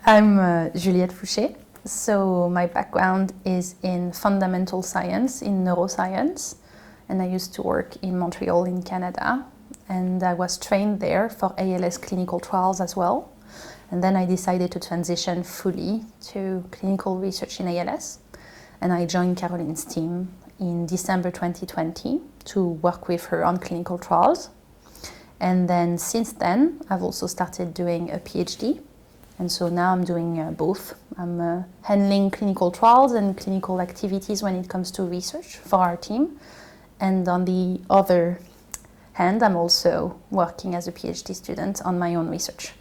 I'm Juliette Foucher. So my background is in fundamental science, in neuroscience, and I used to work in Montreal in Canada, and I was trained there for ALS clinical trials as well. And then I decided to transition fully to clinical research in ALS, and I joined Caroline's team in December 2020 to work with her on clinical trials. And then since then, I've also started doing a PhD. And so now I'm doing both. I'm handling clinical trials and clinical activities when it comes to research for our team. And on the other hand, I'm also working as a PhD student on my own research.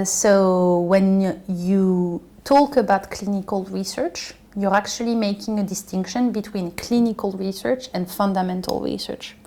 So when you talk about clinical research, you're actually making a distinction between clinical research and fundamental research.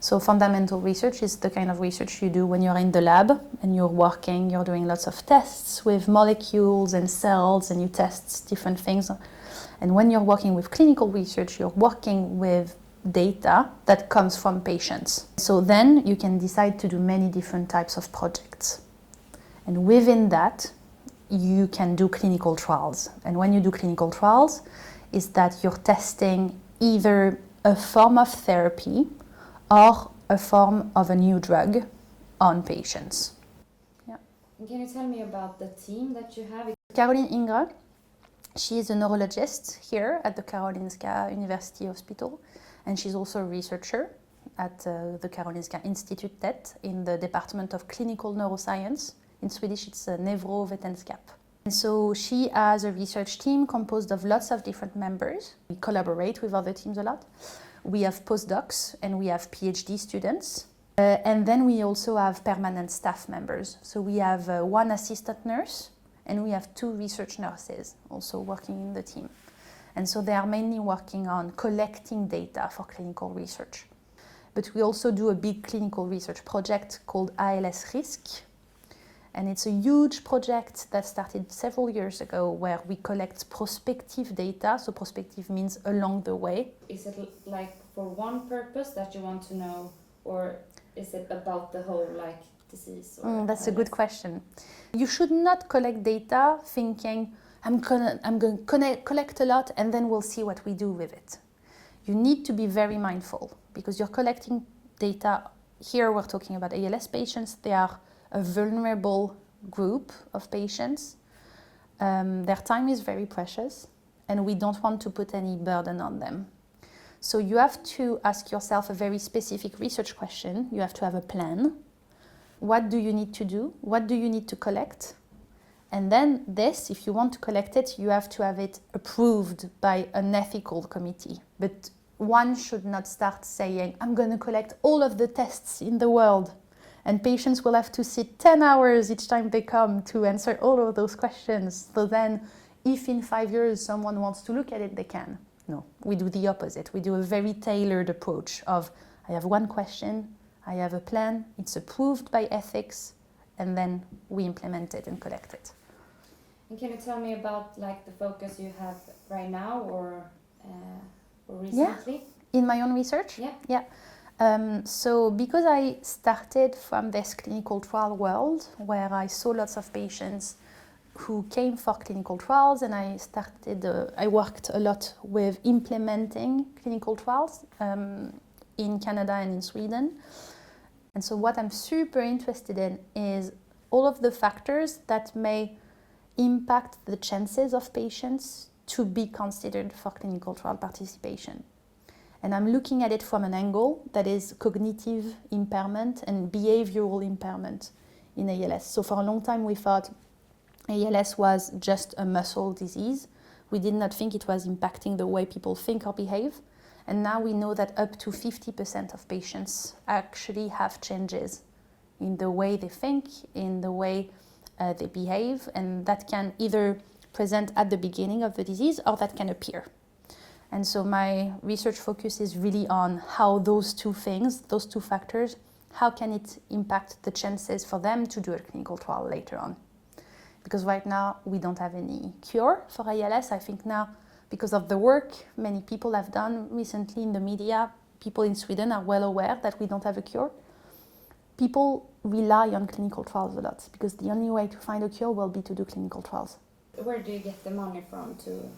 So fundamental research is the kind of research you do when you're in the lab and you're doing lots of tests with molecules and cells, and you test different things. And when you're working with clinical research, you're working with data that comes from patients. So then you can decide to do many different types of projects. And within that, you can do clinical trials. And when you do clinical trials, is that you're testing either a form of therapy or a form of a new drug on patients. Yeah. Can you tell me about the team that you have? Caroline Ingres, she is a neurologist here at the Karolinska University Hospital, and she's also a researcher at the Karolinska Institutet in the Department of Clinical Neuroscience. In Swedish, it's Neurovetenskap. And so she has a research team composed of lots of different members. We collaborate with other teams a lot. We have postdocs and we have PhD students. And then we also have permanent staff members. So we have one assistant nurse and we have 2 research nurses also working in the team. And so they are mainly working on collecting data for clinical research. But we also do a big clinical research project called ALS Risk. And it's a huge project that started several years ago where we collect prospective data. So prospective means along the way. Is it like for one purpose that you want to know, or is it about the whole disease? That's a good question. You should not collect data thinking, I'm gonna collect a lot and then we'll see what we do with it. You need to be very mindful because you're collecting data. Here we're talking about ALS patients. They are a vulnerable group of patients. Their time is very precious and we don't want to put any burden on them. So you have to ask yourself a very specific research question. You have to have a plan. What do you need to do? What do you need to collect? And then this, if you want to collect it, you have to have it approved by an ethical committee. But one should not start saying, I'm going to collect all of the tests in the world. And patients will have to sit 10 hours each time they come to answer all of those questions. So then, if in 5 years someone wants to look at it, they can. No, we do the opposite. We do a very tailored approach of, I have one question, I have a plan, it's approved by ethics, and then we implement it and collect it. And can you tell me about the focus you have right now or recently? Yeah. In my own research? Yeah. So because I started from this clinical trial world where I saw lots of patients who came for clinical trials, and I worked a lot with implementing clinical trials in Canada and in Sweden. And so what I'm super interested in is all of the factors that may impact the chances of patients to be considered for clinical trial participation. And I'm looking at it from an angle that is cognitive impairment and behavioral impairment in ALS. So for a long time we thought ALS was just a muscle disease. We did not think it was impacting the way people think or behave. And now we know that up to 50% of patients actually have changes in the way they think, in the way they behave, and that can either present at the beginning of the disease or that can appear. And so my research focus is really on how those 2 things, those 2 factors, how can it impact the chances for them to do a clinical trial later on. Because right now we don't have any cure for ALS. I think now, because of the work many people have done recently in the media, people in Sweden are well aware that we don't have a cure. People rely on clinical trials a lot because the only way to find a cure will be to do clinical trials. Where do you get the money from to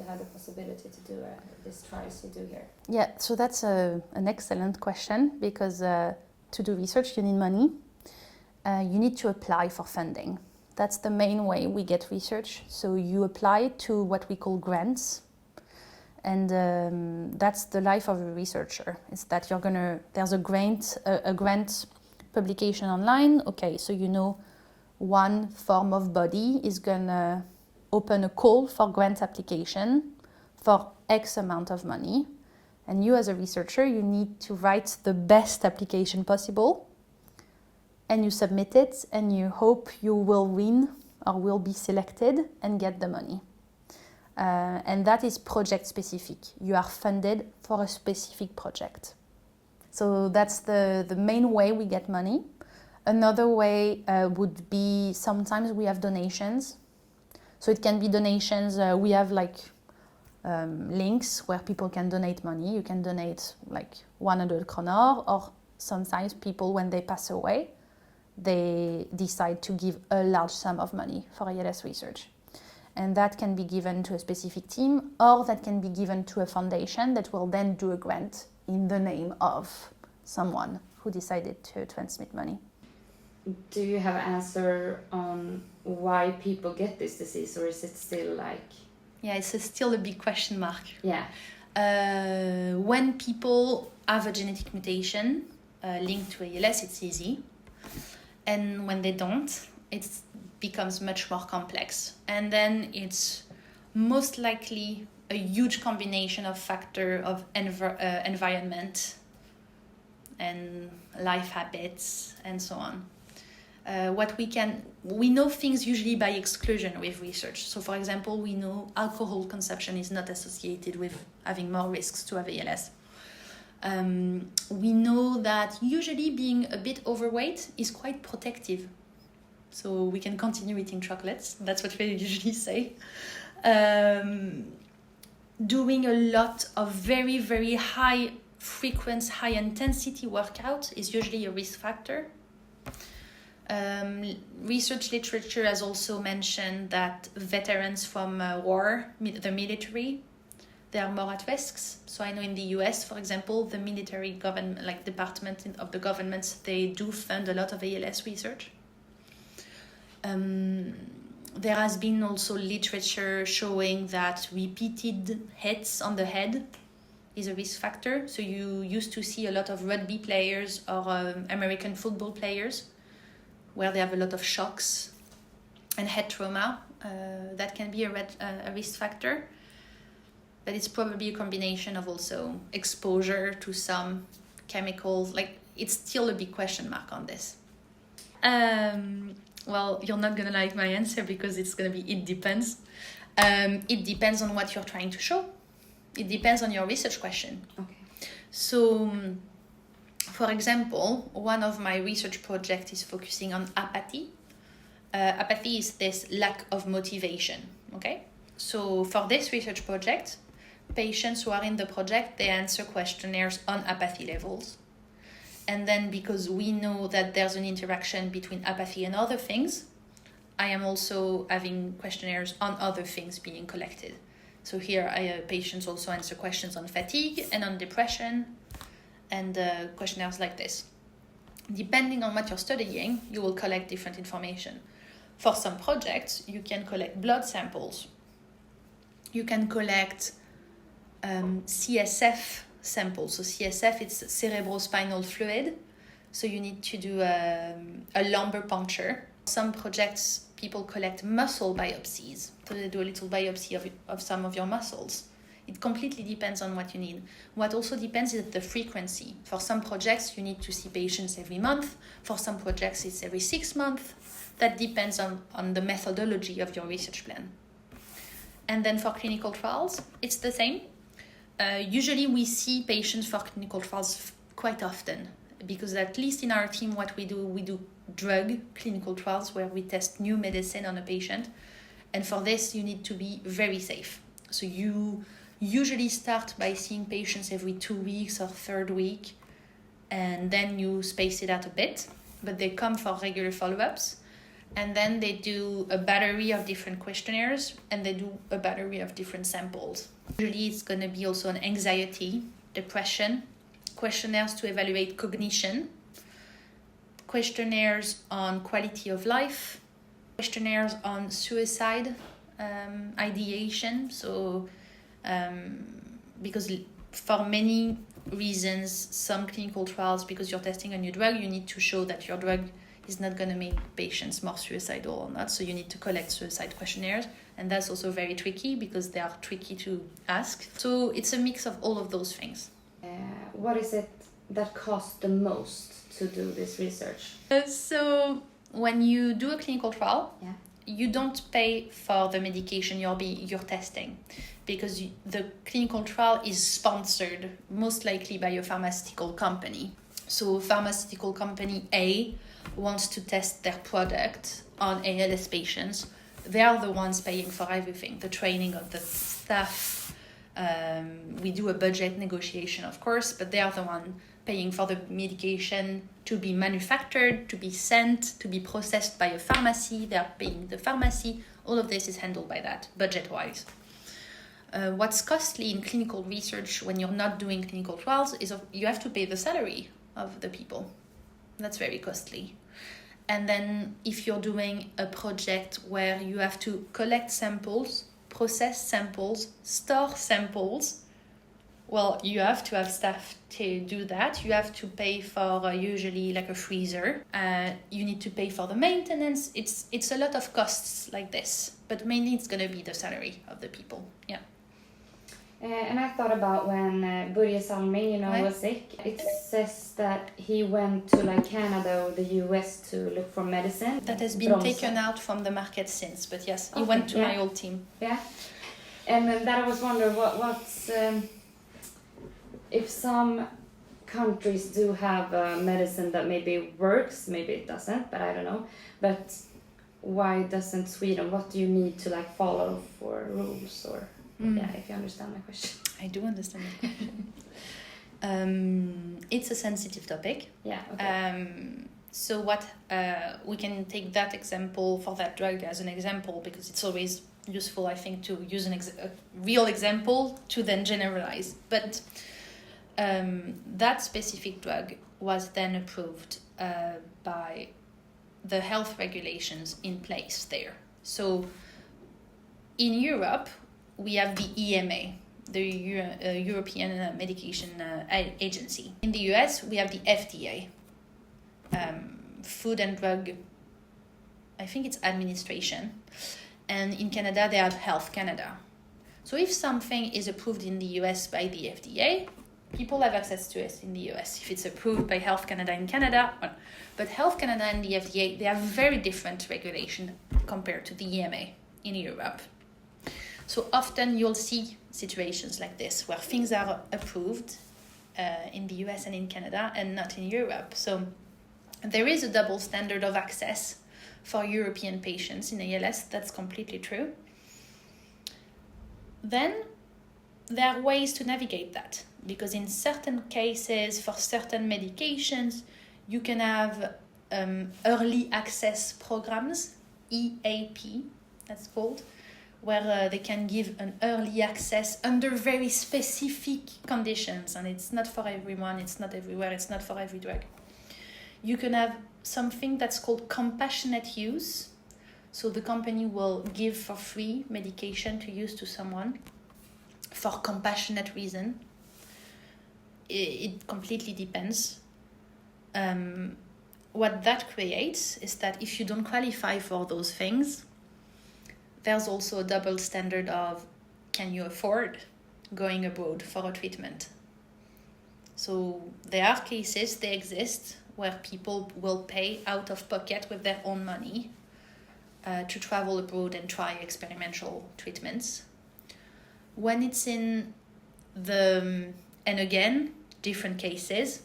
have the possibility to do these trials you do here? Yeah, so that's an excellent question, because to do research you need money. You need to apply for funding. That's the main way we get research. So you apply to what we call grants, and that's the life of a researcher. It's that there's a grant publication online. Okay, so one form of body is gonna open a call for grant application for X amount of money, and you as a researcher, you need to write the best application possible, and you submit it, and you hope you will win or will be selected and get the money. And that is project specific. You are funded for a specific project. So that's the main way we get money. Another way would be sometimes we have donations. So it can be donations. We have links where people can donate money. You can donate 100 kroner, or sometimes people, when they pass away, they decide to give a large sum of money for ALS research. And that can be given to a specific team, or that can be given to a foundation that will then do a grant in the name of someone who decided to transmit money. Do you have an answer on why people get this disease, or is it still Yeah, it's still a big question mark. Yeah. When people have a genetic mutation linked to ALS, it's easy. And when they don't, it becomes much more complex. And then it's most likely a huge combination of factors of environment and life habits and so on. We know things usually by exclusion with research. So for example, we know alcohol consumption is not associated with having more risks to have ALS. We know that usually being a bit overweight is quite protective. So we can continue eating chocolates. That's what we usually say. Doing a lot of very, very high frequency, high intensity workout is usually a risk factor. Research literature has also mentioned that veterans from war, the military, they are more at risks. So I know in the US, for example, the military government, department of the government, they do fund a lot of ALS research. There has been also literature showing that repeated hits on the head is a risk factor. So you used to see a lot of rugby players or American football players where they have a lot of shocks and head trauma. That can be a risk factor. But it's probably a combination of also exposure to some chemicals. It's still a big question mark on this. Well, you're not gonna like my answer because it's gonna be it depends. It depends on what you're trying to show. It depends on your research question. Okay. So, for example, one of my research projects is focusing on apathy. Apathy is this lack of motivation, okay? So for this research project, patients who are in the project, they answer questionnaires on apathy levels. And then because we know that there's an interaction between apathy and other things, I am also having questionnaires on other things being collected. So here patients also answer questions on fatigue and on depression and questionnaires like this. Depending on what you're studying, you will collect different information. For some projects, you can collect blood samples. You can collect CSF samples. So CSF, it's cerebrospinal fluid. So you need to do a lumbar puncture. Some projects, people collect muscle biopsies. So they do a little biopsy of some of your muscles. It completely depends on what you need. What also depends is the frequency. For some projects, you need to see patients every month. For some projects, it's every 6 months. That depends on the methodology of your research plan. And then for clinical trials, it's the same. Usually we see patients for clinical trials quite often because at least in our team what we do drug clinical trials where we test new medicine on a patient. And for this you need to be very safe. So you usually start by seeing patients every 2 weeks or third week and then you space it out a bit, but they come for regular follow-ups. And then they do a battery of different questionnaires, and they do a battery of different samples. Usually it's going to be also on anxiety, depression, questionnaires to evaluate cognition, questionnaires on quality of life, questionnaires on suicide ideation. So because for many reasons, some clinical trials, because you're testing a new drug, you need to show that your drug is not going to make patients more suicidal or not. So you need to collect suicide questionnaires. And that's also very tricky because they are tricky to ask. So it's a mix of all of those things. What is it that costs the most to do this research? So when you do a clinical trial, Yeah. you don't pay for the medication you're testing, because the clinical trial is sponsored most likely by a pharmaceutical company. So pharmaceutical company A wants to test their product on ALS patients. They are the ones paying for everything, the training of the staff. We do a budget negotiation, of course, but they are the one paying for the medication to be manufactured, to be sent, to be processed by a pharmacy. They are paying the pharmacy. All of this is handled by that, budget-wise. What's costly in clinical research when you're not doing clinical trials is you have to pay the salary of the people. That's very costly. And then if you're doing a project where you have to collect samples, process samples, store samples, well, you have to have staff to do that. You have to pay for usually like a freezer. You need to pay for the maintenance. It's a lot of costs like this, but mainly it's going to be the salary of the people. Yeah. And I thought about when Börje Salming, was sick. It says that he went to like Canada or the US to look for medicine. That has been taken out from the market since, but yes, he went to my old team. Yeah. And then that I was wondering what's if some countries do have medicine that maybe works, maybe it doesn't, but I don't know. But why doesn't Sweden? What do you need to like follow for rules or? Yeah, if you understand my question. I do understand the question. It's a sensitive topic. Yeah. Okay. So what we can take that example for that drug as an example, because it's always useful, I think, to use a real example to then generalize. But that specific drug was then approved by the health regulations in place there. So in Europe, we have the EMA, the European Medication Agency. In the US, we have the FDA, Food and Drug, I think it's administration. And in Canada, they have Health Canada. So if something is approved in the US by the FDA, people have access to it in the US. If it's approved by Health Canada in Canada, but Health Canada and the FDA, they have very different regulation compared to the EMA in Europe. So often you'll see situations like this where things are approved in the US and in Canada and not in Europe. So there is a double standard of access for European patients in ALS. That's completely true. Then there are ways to navigate that, because in certain cases, for certain medications, you can have early access programs, EAP, that's called, where they can give an early access under very specific conditions, and it's not for everyone, it's not everywhere, it's not for every drug. You can have something that's called compassionate use. So the company will give for free medication to use to someone for compassionate reason. It completely depends. What that creates is that if you don't qualify for those things, there's also a double standard of, can you afford going abroad for a treatment? So there are cases, they exist, where people will pay out of pocket with their own money to travel abroad and try experimental treatments. When it's in and again, different cases,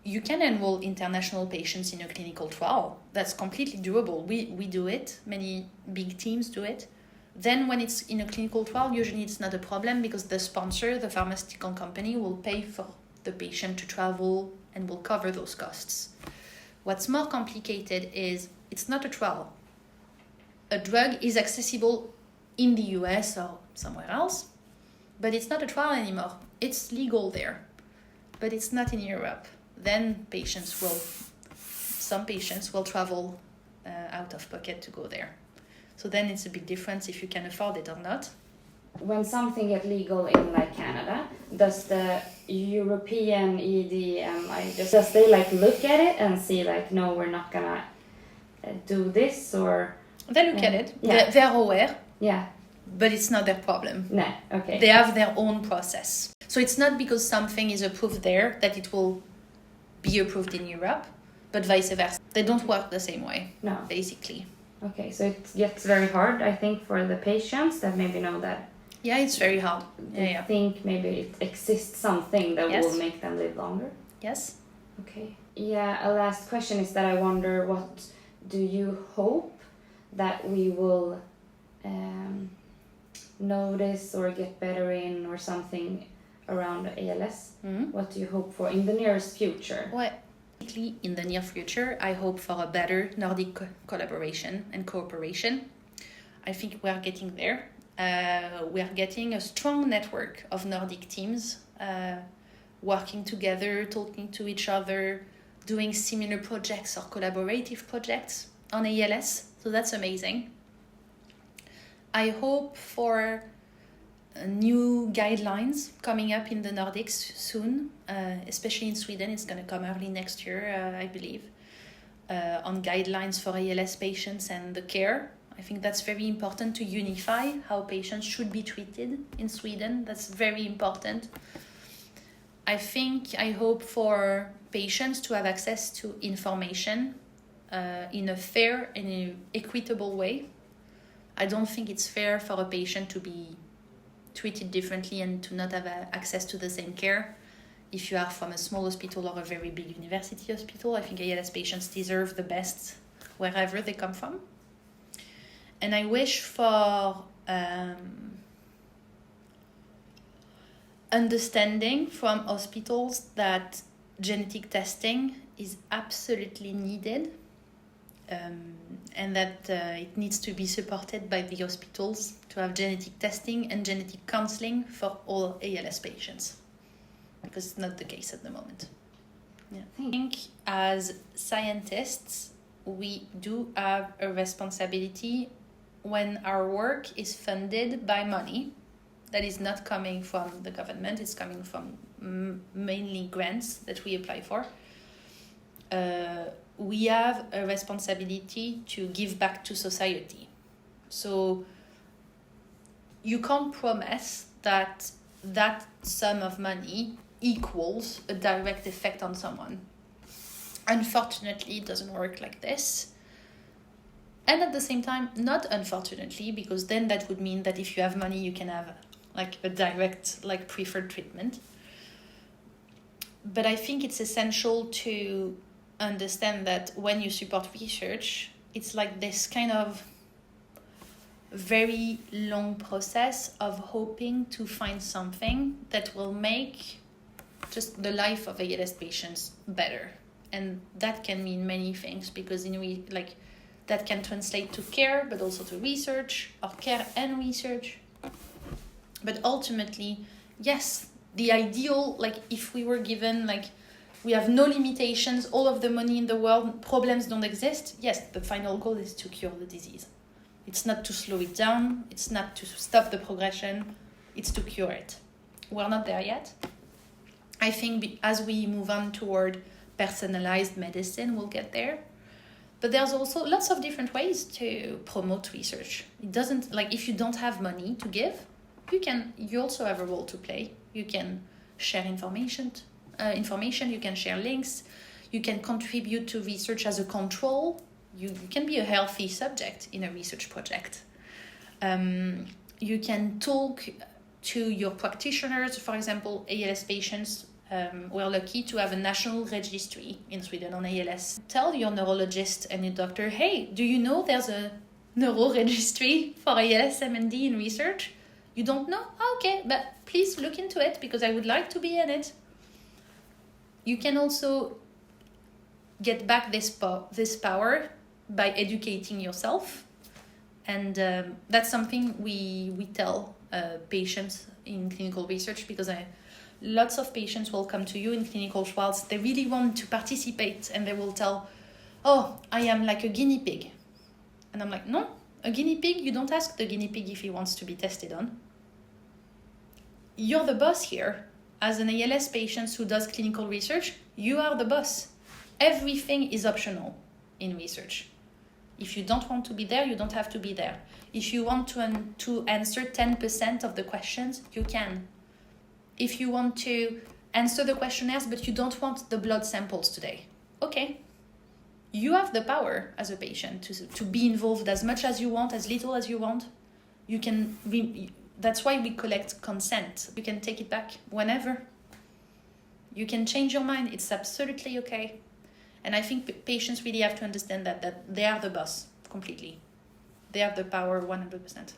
you can enroll international patients in a clinical trial. That's completely doable. We do it. Many big teams do it. Then when it's in a clinical trial, usually it's not a problem because the sponsor, the pharmaceutical company, will pay for the patient to travel and will cover those costs. What's more complicated is It's not a trial. A drug is accessible in the US or somewhere else, but it's not a trial anymore. It's legal there, but it's not in Europe. Then some patients will travel out of pocket to go there. So then it's a big difference if you can afford it or not. When something gets legal in like Canada, does the European EDMI does they like look at it and see like, no, we're not gonna do this, or they look at it. Yeah. They're aware. Yeah. But it's not their problem. No. Okay. They have their own process. So it's not because something is approved there that it will be approved in Europe, but vice versa. They don't work the same way. No. Basically. Okay, so it gets very hard, I think, for the patients that maybe know that. Yeah, it's very hard. They think maybe it exists something that Yes. will make them live longer. Yes. Okay. Yeah, a last question is that I wonder, what do you hope that we will notice or get better in, or something around ALS? Mm-hmm. What do you hope for in the nearest future? Well, in the near future, I hope for a better Nordic collaboration and cooperation. I think we are getting there. We are getting a strong network of Nordic teams working together, talking to each other, doing similar projects or collaborative projects on ALS. So that's amazing. I hope for new guidelines coming up in the Nordics soon, especially in Sweden. It's going to come early next year, I believe, on guidelines for ALS patients and the care. I think that's very important to unify how patients should be treated in Sweden. That's very important. I hope for patients to have access to information in a fair and equitable way. I don't think it's fair for a patient to be treated differently and to not have access to the same care. If you are from a small hospital or a very big university hospital, I think ALS patients deserve the best wherever they come from. And I wish for understanding from hospitals that genetic testing is absolutely needed, and that it needs to be supported by the hospitals to have genetic testing and genetic counseling for all ALS patients, because it's not the case at the moment. Yeah. I think as scientists, we do have a responsibility when our work is funded by money that is not coming from the government, it's coming from mainly grants that we apply for. We have a responsibility to give back to society. So you can't promise that that sum of money equals a direct effect on someone. Unfortunately, it doesn't work like this. And at the same time, not unfortunately, because then that would mean that if you have money, you can have like a direct, like preferred treatment. But I think it's essential to understand that when you support research, it's like this kind of very long process of hoping to find something that will make just the life of ALS patients better. And that can mean many things, because that can translate to care, but also to research, or care and research. But ultimately, yes, the ideal, if we were given, we have no limitations, all of the money in the world, problems don't exist, yes, the final goal is to cure the disease. It's not to slow it down, it's not to stop the progression, it's to cure it. We're not there yet. I think as we move on toward personalized medicine, we'll get there. But there's also lots of different ways to promote research. It doesn't, if you don't have money to give, you also have a role to play. You can share information, you can share links, you can contribute to research as a control. You can be a healthy subject in a research project. You can talk to your practitioners. For example, ALS patients, we're lucky to have a national registry in Sweden on ALS. Tell your neurologist and your doctor, hey, do you know there's a neuro registry for ALS MND in research? You don't know? Okay, but please look into it because I would like to be in it. You can also get back this power by educating yourself. And that's something we tell patients in clinical research, because lots of patients will come to you in clinical trials. They really want to participate, and they will tell, oh, I am like a guinea pig. And I'm like, no, a guinea pig, you don't ask the guinea pig if he wants to be tested on. You're the boss here. As an ALS patient who does clinical research, you are the boss. Everything is optional in research. If you don't want to be there, you don't have to be there. If you want to answer 10% of the questions, you can. If you want to answer the questionnaires, but you don't want the blood samples today, okay. You have the power as a patient to be involved as much as you want, as little as you want. You can. That's why we collect consent. You can take it back whenever. You can change your mind. It's absolutely okay. And I think patients really have to understand that they are the boss completely. They have the power 100%.